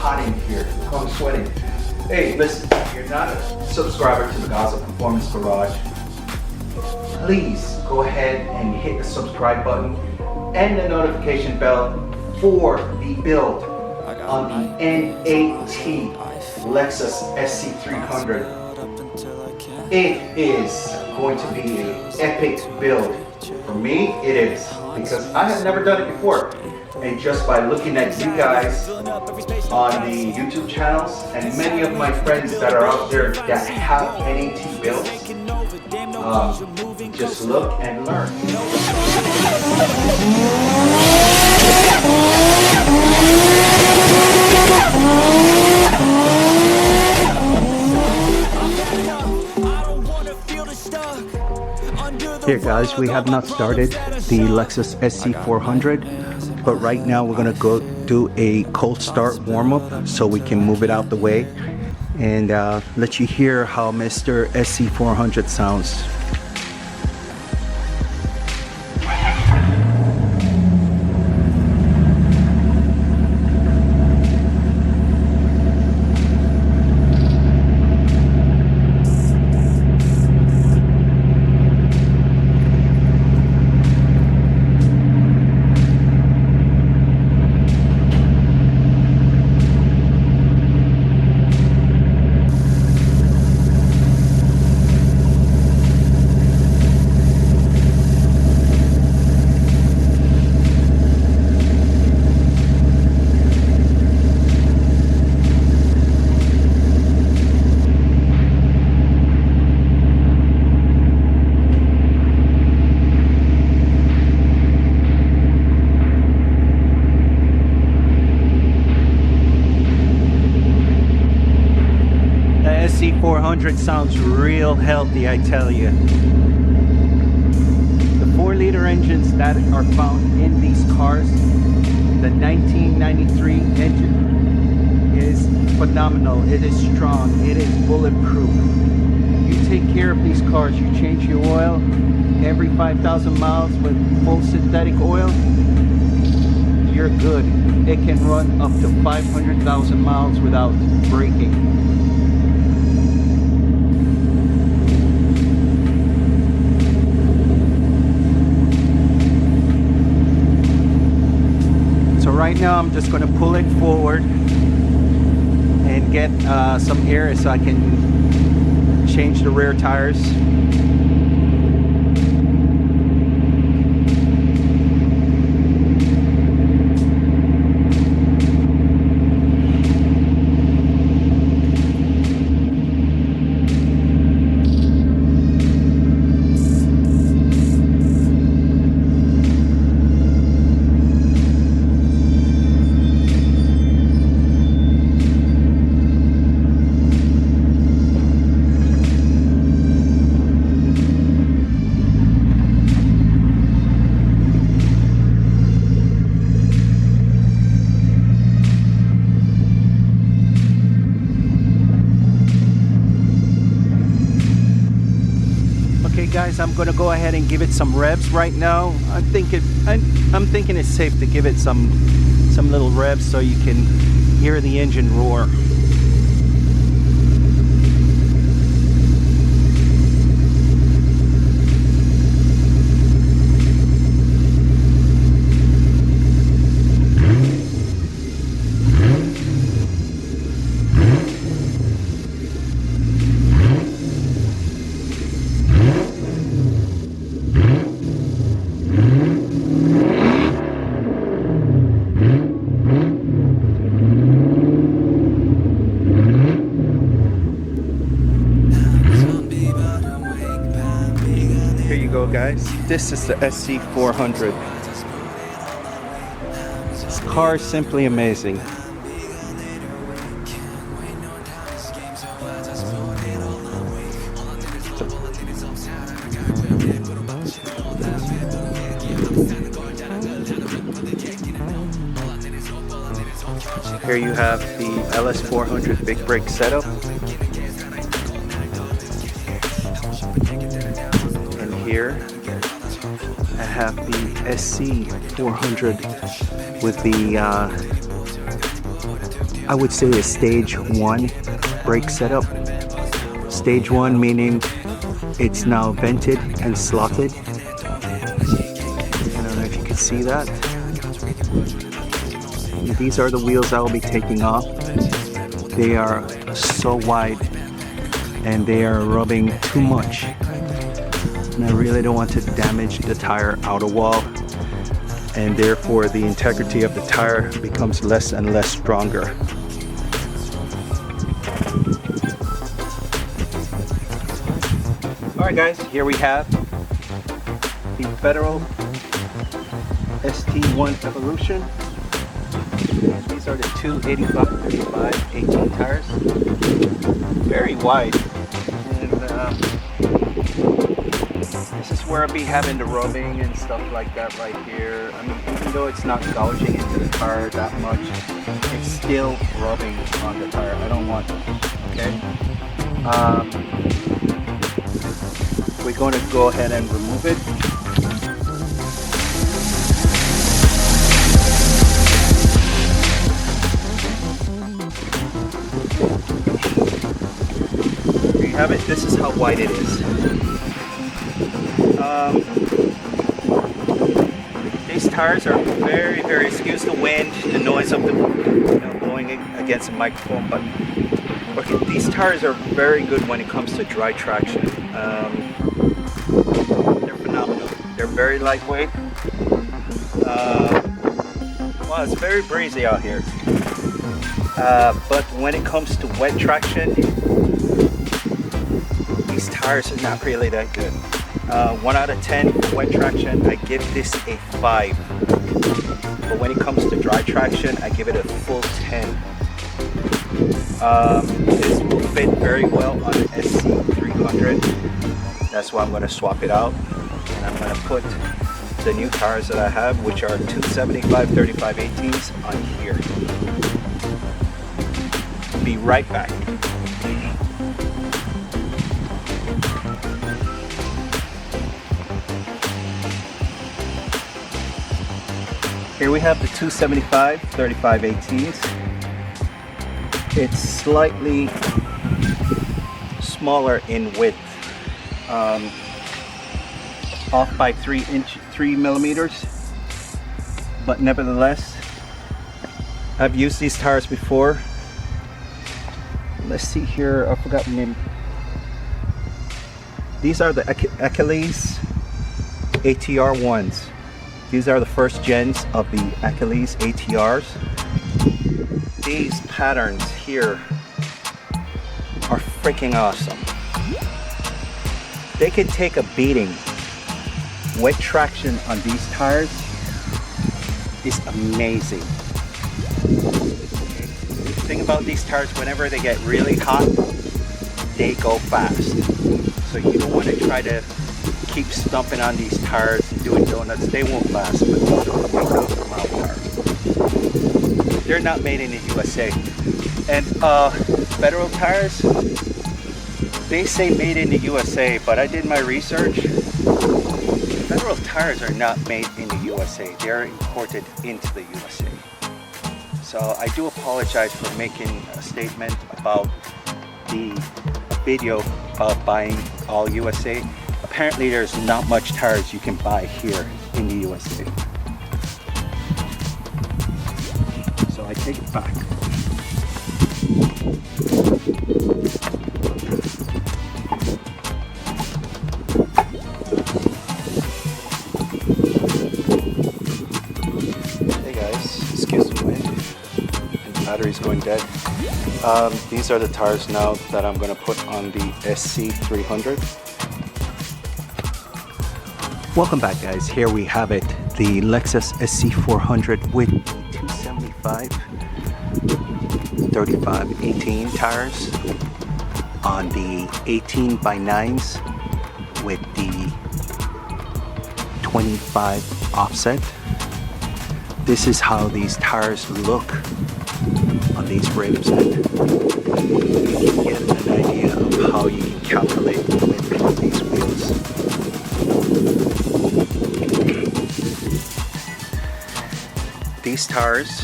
hot in here. I'm sweating. Hey, listen, if you're not a subscriber to the Gaza Performance Garage, please go ahead and hit the subscribe button and the notification bell for the build on the N8T Lexus SC300. It is going to be an epic build. For me, it is, because I have never done it before. And just by looking at you guys on the YouTube channels and many of my friends that are out there that have N8T builds, just look and learn. Here guys, we have not started the Lexus SC400, but right now we're gonna go do a cold start warm-up so we can move it out the way and let you hear how Mr. SC400 sounds. SC400 sounds real healthy, I tell you. The 4-liter engines that are found in these cars, the 1993 engine is phenomenal. It is strong. It is bulletproof. You take care of these cars. You change your oil every 5,000 miles with full synthetic oil, you're good. It can run up to 500,000 miles without braking. Right now I'm just going to pull it forward and get some air so I can change the rear tires. Guys, I'm gonna go ahead and give it some revs right now. I'm thinking it's safe to give it some little revs so you can hear the engine roar. Guys, this is the SC400. This car is simply amazing. Here you have the LS400 big brake setup. And here I have the SC400 with the I would say a stage 1 brake setup. Stage 1 meaning it's now vented and slotted. I don't know if you can see that. These are the wheels I will be taking off. They are so wide and they are rubbing too much. And I really don't want to damage the tire outer wall, and therefore the integrity of the tire becomes less and less stronger. Alright guys, here we have the Federal ST1 Evolution. These are the 285/35/18 tires. Very wide. And this is where I'll be having the rubbing and stuff like that right here. I mean, even though it's not gouging into the tire that much, it's still rubbing on the tire. I don't want it, okay? We're going to go ahead and remove it. There you have it. This is how wide it is. These tires are very, excuse the wind, the noise of the blowing against the microphone, but okay, these tires are very good when it comes to dry traction. They're phenomenal. They're very lightweight. Wow, it's very breezy out here. But when it comes to wet traction, these tires are not really that good. 1 out of 10 wet traction, I give this a 5. But when it comes to dry traction, I give it a full 10. This will fit very well on an SC300. That's why I'm going to swap it out. And I'm going to put the new tires that I have, which are 275/35/18s, on here. Be right back. Here we have the 275/35/18s. It's slightly smaller in width, off by 3 millimeters, but nevertheless, I've used these tires before. Let's see here, I forgot the name. These are the ACHILLES ATR ones. These are the first gens of the ACHILLES ATRs. These patterns here are freaking awesome. They can take a beating. Wet traction on these tires is amazing. The thing about these tires, whenever they get really hot, they go fast. So you don't want to try to keep stumping on these tires and doing donuts. They won't last, but those are mild tires. They're not made in the USA. And Federal tires, they say made in the USA, but I did my research. Federal tires are not made in the USA. They're imported into the USA. So I do apologize for making a statement about the video about buying all USA. Apparently there's not much tires you can buy here in the USA. So I take it back. Hey guys, excuse the wind. And the battery's going dead. These are the tires now that I'm going to put on the SC300. Welcome back guys, here we have it, the Lexus SC400 with 275/35/18 tires on the 18x9s with the 25 offset. This is how these tires look on these rims, and you get an idea of how you can calculate the width of these wheels. These tires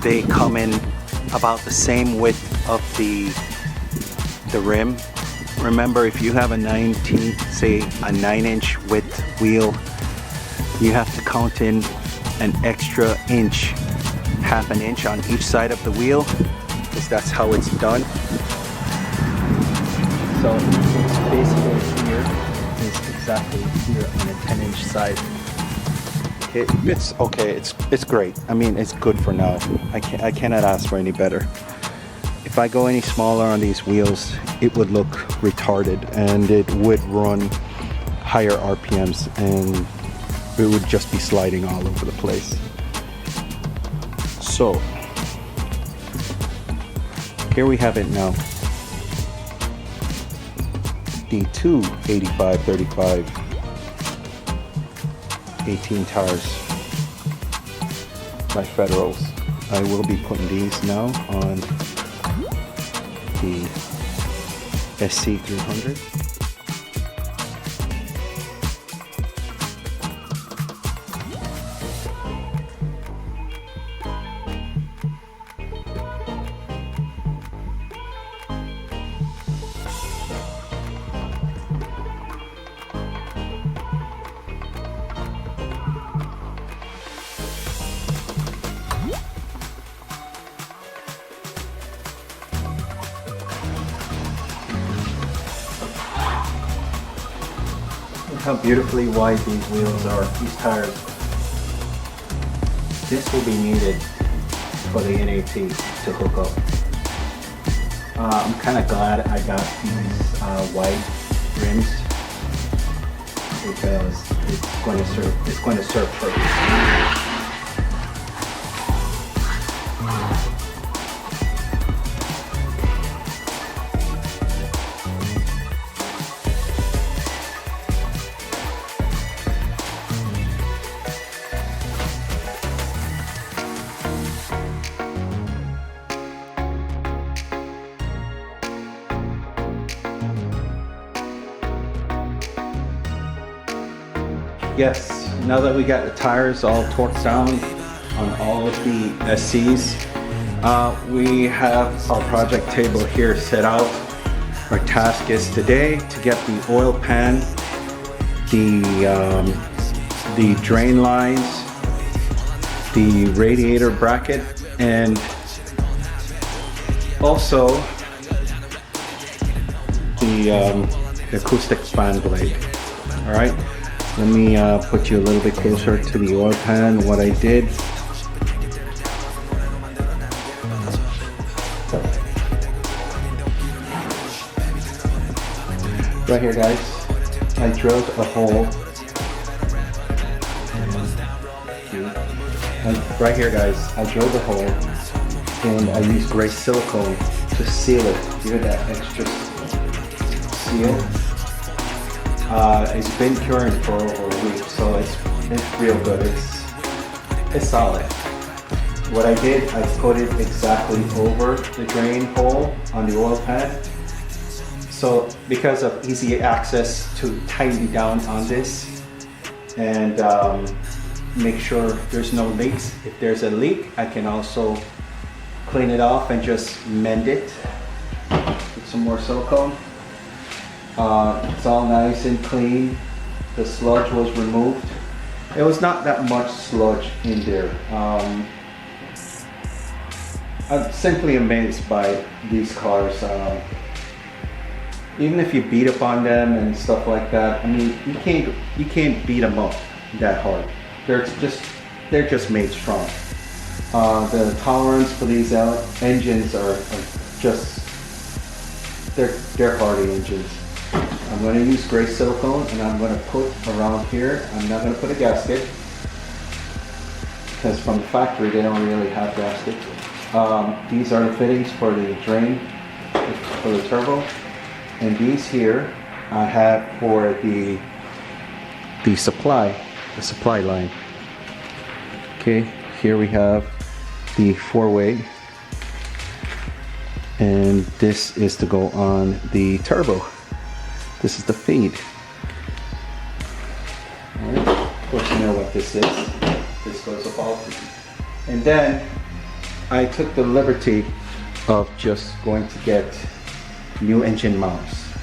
they come in about the same width of the rim. Remember, if you have a 9-inch width wheel, you have to count in an extra inch, half an inch on each side of the wheel, because that's how it's done. So it's basically here is exactly here on a 10-inch side. It's okay. It's great. I mean, it's good for now. I cannot ask for any better. If I go any smaller on these wheels, it would look retarded and it would run higher RPMs and it would just be sliding all over the place. So here we have it now. The two 85/35 18 tires by Federals. I will be putting these now on the SC300. How beautifully wide these wheels are, these tires. This will be needed for the NAT to hook up. I'm kind of glad I got these wide rims because it's going to serve purpose. Yes, now that we got the tires all torqued down on all of the SCs, we have our project table here set out. Our task is today to get the oil pan, the drain lines, the radiator bracket, and also the acoustic fan blade. All right. Let me put you a little bit closer to the oil pan. What I did, right here, guys, I drilled a hole. Right here, guys, I drilled a hole and I used gray silicone to seal it. Give it that extra seal. It's been curing for over a week, so it's real good. It's solid. What I did, I put it exactly over the drain hole on the oil pan. So because of easy access to tighten down on this and make sure there's no leaks. If there's a leak, I can also clean it off and just mend it with some more silicone. It's all nice and clean. The sludge was removed. It was not that much sludge in there. I'm simply amazed by these cars. Even if you beat up on them and stuff like that, I mean, you can't beat them up that hard. They're just made strong. The tolerance for these engines are just they're hardy engines. I'm going to use gray silicone and I'm going to put around here. I'm not going to put a gasket because from the factory they don't really have gaskets. These are the fittings for the drain, for the turbo, and these here I have for the supply line. Okay, here we have the 4-way, and this is to go on the turbo. This is the feed. Alright, of course you know what this is. This goes up all. And then I took the liberty of just going to get new engine mounts.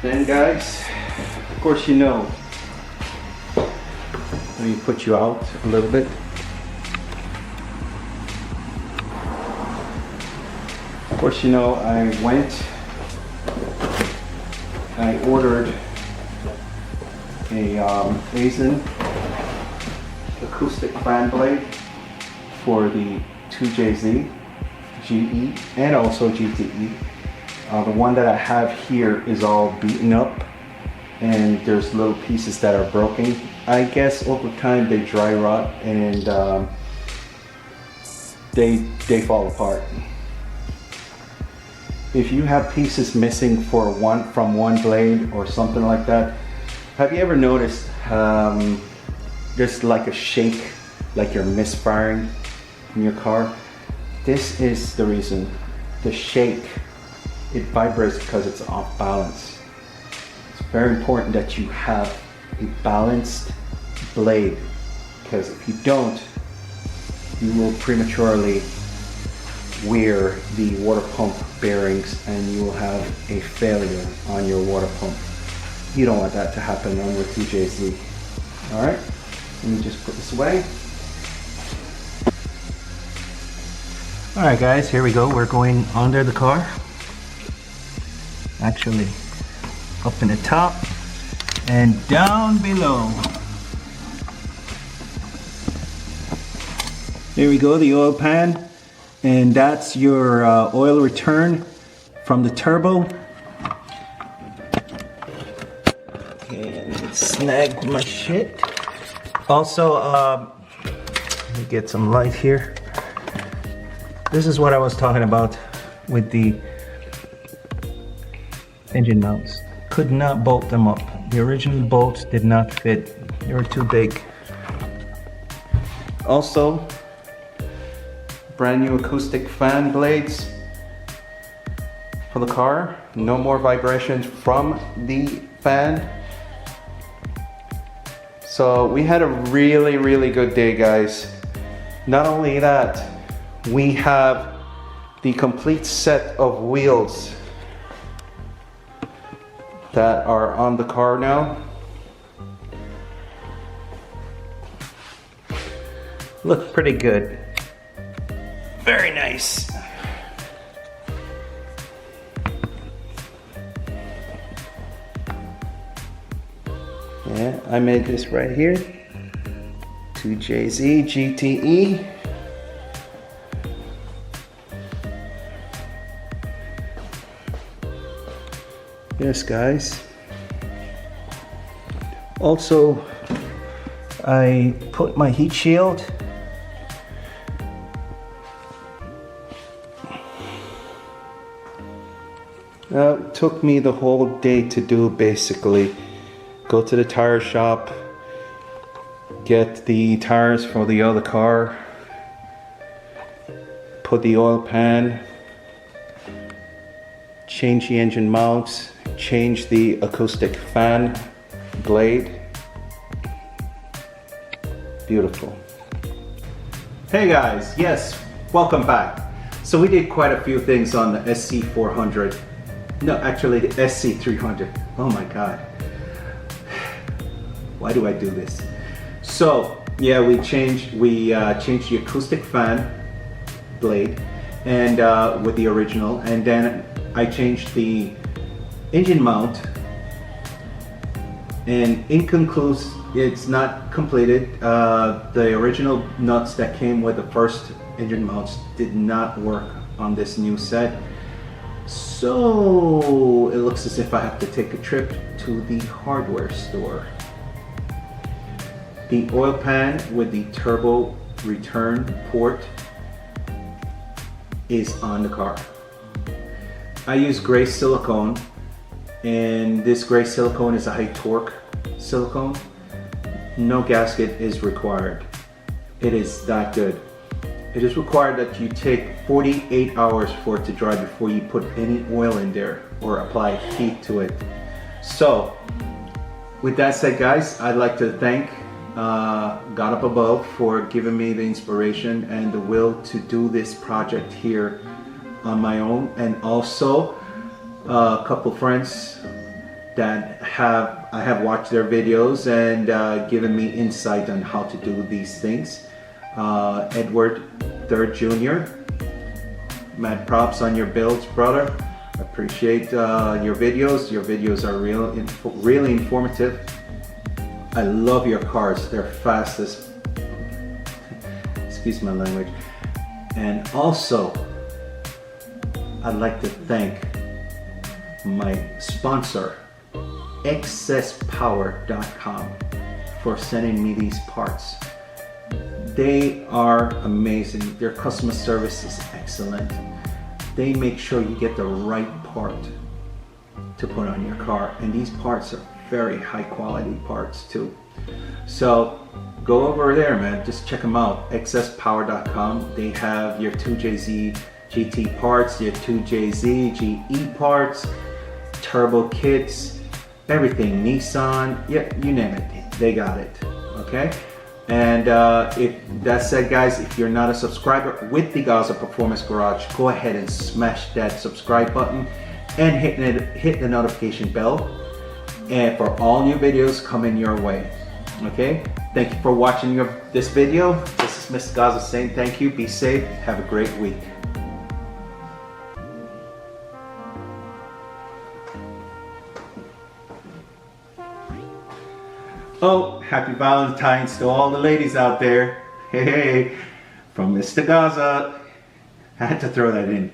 Then guys, of course you know, let me put you out a little bit. Of course you know, I ordered a ACHILLES acoustic fan blade for the 2JZ GE and also GTE. The one that I have here is all beaten up and there's little pieces that are broken. I guess over time they dry rot and they fall apart. If you have pieces missing from one blade or something like that, have you ever noticed there's like a shake, like you're misfiring in your car? This is the reason. The shake, it vibrates because it's off balance. It's very important that you have a balanced blade, because if you don't, you will prematurely wear the water pump bearings and you will have a failure on your water pump. You don't want that to happen on your 2JZ. All right, let me just put this away. All right guys, here we go. We're going under the car. Actually, up in the top and down below. There we go, the oil pan. And that's your oil return from the turbo. Okay, and snag my shit. Also, let me get some light here. This is what I was talking about with the engine mounts. Could not bolt them up. The original bolts did not fit. They were too big. Also, brand new acoustic fan blades for the car. No more vibrations from the fan. So we had a really, really good day, guys. Not only that, we have the complete set of wheels that are on the car now. Look pretty good. Very nice. Yeah, I made this right here. 2JZ GTE. Yes, guys. Also, I put my heat shield. It took me the whole day to do, basically. Go to the tire shop, get the tires for the other car, put the oil pan, change the engine mounts, change the acoustic fan blade. Beautiful. Hey guys, yes, welcome back. So we did quite a few things on the SC400. No, actually the SC300. Oh my God. Why do I do this? So yeah, we changed the acoustic fan blade and with the original, and then I changed the engine mount, and inconclusive, it's not completed. The original nuts that came with the first engine mounts did not work on this new set. So it looks as if I have to take a trip to the hardware store. The oil pan with the turbo return port is on the car. I use gray silicone, and this gray silicone is a high torque silicone. No gasket is required. It is that good. It is required that you take 48 hours for it to dry before you put any oil in there or apply heat to it. So with that said, guys, I'd like to thank God up above for giving me the inspiration and the will to do this project here on my own, and also a couple friends that I have watched their videos and given me insight on how to do these things. Edward III Jr., mad props on your builds, brother. Appreciate your videos. Your videos are really informative. I love your cars. They're fastest. Excuse my language. And also, I'd like to thank my sponsor, excesspower.com, for sending me these parts. They are amazing. Their customer service is excellent. They make sure you get the right part to put on your car, and these parts are very high quality parts too. So go over there, man, just check them out, excesspower.com. They have your 2JZ GT parts, your 2JZ GE parts, turbo kits, everything, Nissan, yeah, you name it, they got it, okay? And if that said, guys, if you're not a subscriber with the Gaza Performance Garage, go ahead and smash that subscribe button and hit the notification bell, and for all new videos coming your way. Okay, thank you for watching this video. This is Mr. Gaza saying thank you, be safe, have a great week. Oh, happy Valentine's to all the ladies out there. Hey, from Mr. Gaza. I had to throw that in.